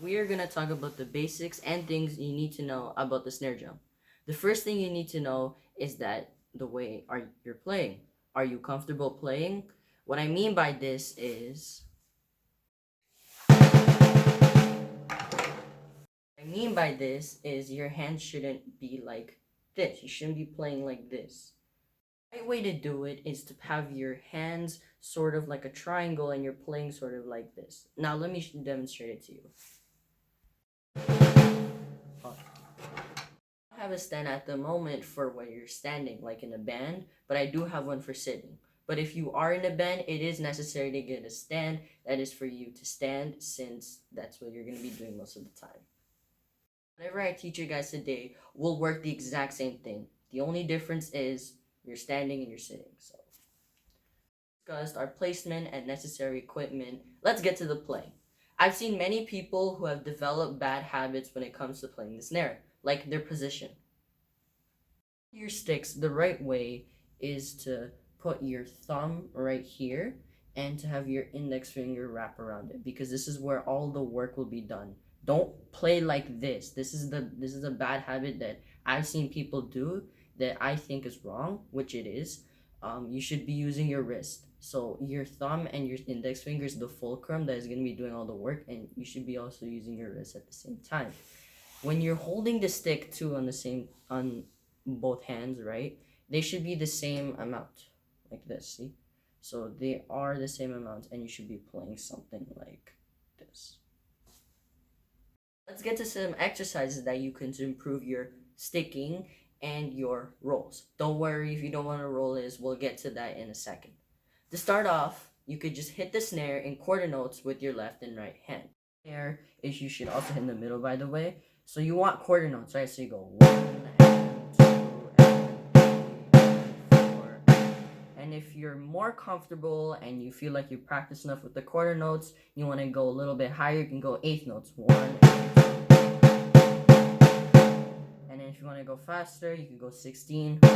We are going to talk about the basics and things you need to know about the snare drum. The first thing you need to know is that the way you're playing. Are you comfortable playing? What I mean by this is your hands shouldn't be like this. You shouldn't be playing like this. The right way to do it is to have your hands sort of like a triangle and you're playing sort of like this. Now let me demonstrate it to you. I have a stand at the moment for when you're standing, like in a band, but I do have one for sitting. But if you are in a band, it is necessary to get a stand that is for you to stand, since that's what you're going to be doing most of the time. Whatever I teach you guys today will work the exact same thing. The only difference is you're standing and you're sitting. So, discussed our placement and necessary equipment. Let's get to the playing. I've seen many people who have developed bad habits when it comes to playing the snare, like their position. Your sticks, the right way is to put your thumb right here and to have your index finger wrap around it, because this is where all the work will be done. Don't play like this. This is a bad habit that I've seen people do that I think is wrong, which it is. You should be using your wrist. So your thumb and your index finger is the fulcrum that is going to be doing all the work, and you should be also using your wrist at the same time. When you're holding the stick too on both hands, right? They should be the same amount, like this. See, so they are the same amount, and you should be playing something like this. Let's get to some exercises that you can to improve your sticking and your rolls. Don't worry if you don't want to roll this, we'll get to that in a second. To start off, you could just hit the snare in quarter notes with your left and right hand. Snare is you should also hit in the middle, by the way. So you want quarter notes, right? So you go 1 and 2 and 3 and 4. And if you're more comfortable and you feel like you practice enough with the quarter notes, you want to go a little bit higher, you can go eighth notes. 1 and then if you want to go faster, you can go 16 and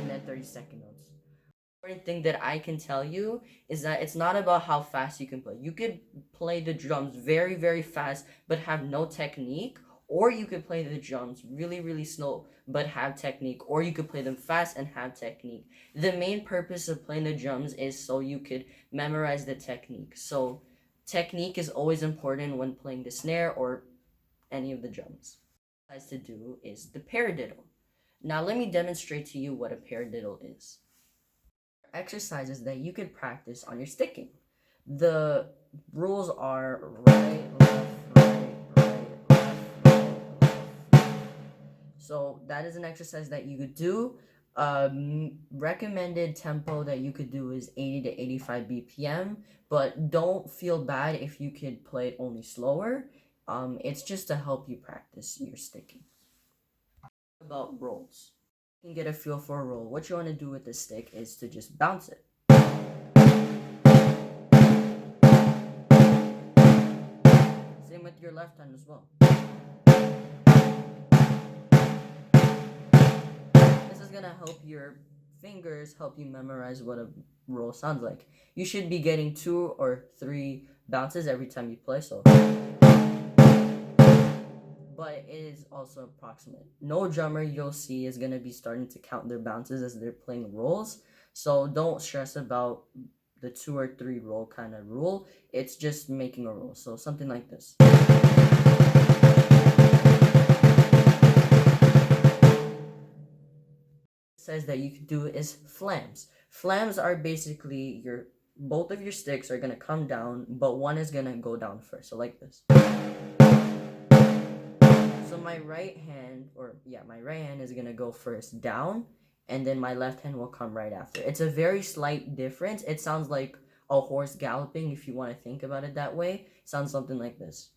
then 32nd notes. Important thing that I can tell you is that it's not about how fast you can play. You could play the drums very, very fast but have no technique, or you could play the drums really, really slow but have technique, or you could play them fast and have technique. The main purpose of playing the drums is so you could memorize the technique. So technique is always important when playing the snare or any of the drums. What to do is the paradiddle. Now let me demonstrate to you what a paradiddle is. Exercises that you could practice on your sticking. The rules are right, left, right, right, left, right, left. So that is an exercise that you could do. Recommended tempo that you could do is 80 to 85 BPM, but don't feel bad if you could play it only slower. It's just to help you practice your sticking. About rolls. You can get a feel for a roll. What you want to do with the stick is to just bounce it. Same with your left hand as well. This is gonna help your fingers help you memorize what a roll sounds like. You should be getting 2 or 3 bounces every time you play, so. But it is also approximate. No drummer you'll see is gonna be starting to count their bounces as they're playing rolls. So don't stress about the 2 or 3 roll kind of rule. It's just making a roll. So something like this. Says that you could do is flams. Flams are basically both of your sticks are gonna come down, but one is gonna go down first. So like this. So my right hand is gonna go first down, and then my left hand will come right after. It's a very slight difference. It sounds like a horse galloping if you want to think about it that way. It sounds something like this.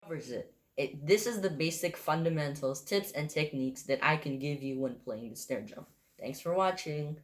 Covers it. This is the basic fundamentals, tips, and techniques that I can give you when playing the snare drum. Thanks for watching.